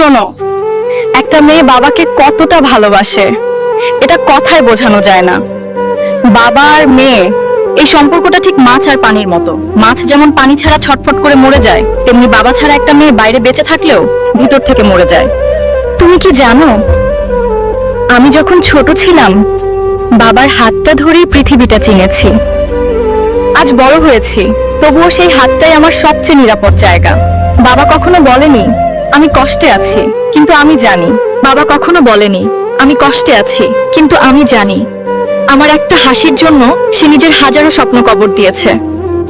শোনো, একটা মেয়ে বাবাকে কতটা ভালোবাসে এটা কথায় বোঝানো যায় না। বাবা আর মেয়ে এই সম্পর্কটা ঠিক মাছ আর পানির মতো। মাছ যেমন পানি ছাড়া ছটফট করে মরে যায়, তেমনি বাবা ছাড়া একটা মেয়ে বাইরে বেঁচে থাকলেও ভিতর থেকে মরে যায়। তুমি কি জানো, আমি যখন ছোট ছিলাম বাবার হাতটা ধরেই পৃথিবীটা চিনেছি। আজ বড় হয়েছি, তবুও সেই হাতটাই আমার সবচেয়ে নিরাপদ জায়গা। বাবা কখনো বলেনি আমি কষ্টে আছি, কিন্তু আমি জানি। বাবা কখনো বলেনি আমি কষ্টে আছি, কিন্তু আমি জানি আমার একটা হাসির জন্য সে নিজের হাজারো স্বপ্ন কবর দিয়েছে।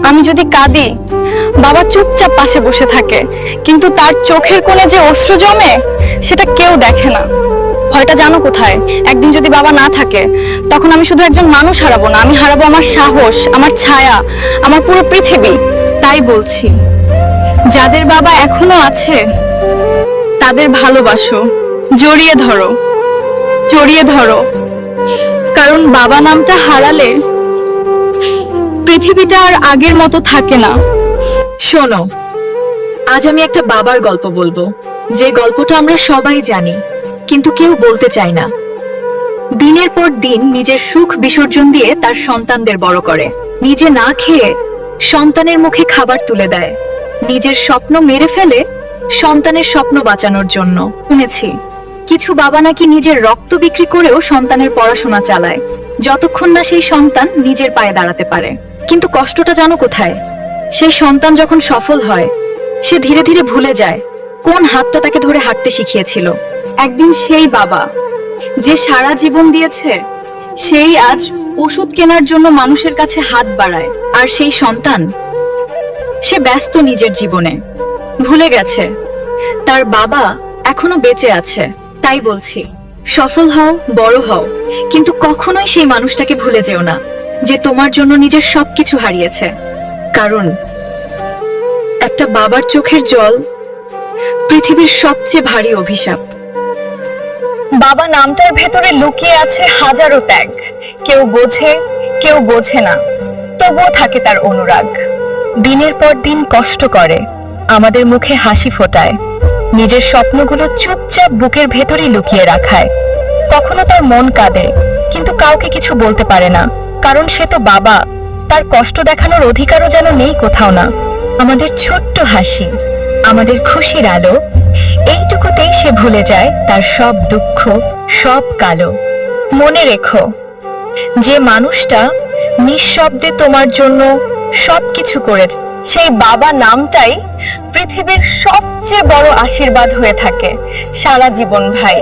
আমি যদি কাঁদি, বাবা চুপচাপ পাশে বসে থাকে, কিন্তু তার চোখের কোণে যে অশ্রু জমে সেটা কেউ দেখে না। ভয়টা জানো কোথায়? একদিন যদি বাবা না থাকে, তখন আমি শুধু একজন মানুষ হারাবো না, আমি হারাবো আমার সাহস, আমার ছায়া, আমার পুরো পৃথিবী। তাই বলছি, যাদের বাবা এখনো আছে তাদের ভালোবাসো, জড়িয়ে ধরো, জড়িয়ে ধরো। কারণ বাবা নামটা হারালে পৃথিবীটা আর আগের মতো থাকে না। শোনো, আজ আমি একটা বাবার গল্প বলবো, যে গল্পটা আমরা সবাই জানি কিন্তু কেউ বলতে চায় না। দিনের পর দিন নিজের সুখ বিসর্জন দিয়ে তার সন্তানদের বড় করে, নিজে না খেয়ে সন্তানের মুখে খাবার তুলে দেয়, নিজের স্বপ্ন মেরে ফেলে সন্তানের স্বপ্ন বাঁচানোর জন্য। শুনেছি কিছু বাবা নাকি নিজের রক্ত বিক্রি করেও সন্তানের পড়াশোনা চালায়, যতক্ষণ না সেই সন্তান নিজের পায়ে দাঁড়াতে পারে। কিন্তু কষ্টটা জানো কোথায়? সেই সন্তান যখন সফল হয়, সে ধীরে ধীরে ভুলে যায় কোন হাতটা তাকে ধরে হাঁটতে শিখিয়েছিল। একদিন সেই বাবা যে সারা জীবন দিয়েছে, সেই আজ ওষুধ কেনার জন্য মানুষের কাছে হাত বাড়ায়। আর সেই সন্তান, সে ব্যস্ত নিজের জীবনে, ভুলে গেছে তার বাবা এখনো বেঁচে আছে। তাই বলছি, সফল হও, বড় হও, কিন্তু কখনোই সেই মানুষটাকে ভুলে যেও না যে তোমার জন্য নিজের সবকিছু হারিয়েছে। কারণ একটা বাবার চোখের জল পৃথিবীর সবচেয়ে ভারী অভিশাপ। বাবা নামটার ভেতরে লুকিয়ে আছে হাজারো ত্যাগ। কেউ বোঝে, কেউ বোঝে না, তবুও থাকে তার অনুরাগ। দিনের পর দিন কষ্ট করে, আমাদের মুখে হাসি ফোটায়, নিজের স্বপ্নগুলো চুপচাপ বুকের ভেতরেই লুকিয়ে রাখায়। কখনো তার মন কাঁদে, কিন্তু কাউকে কিছু বলতে পারে না, কারণ সে তো বাবা। তার কষ্ট দেখানোর অধিকারও যেন নেই কোথাও না। আমাদের ছোট্ট হাসি, আমাদের খুশির আলো, এইটুকুতেই সে ভুলে যায় তার সব দুঃখ, সব কালো। মনে রেখো, যে মানুষটা নিঃশব্দে তোমার জন্য সবকিছু করেছে, সেই বাবা নামটাই পৃথিবীর সবচেয়ে বড় আশীর্বাদ হয়ে থাকে সারা জীবন। ভাই।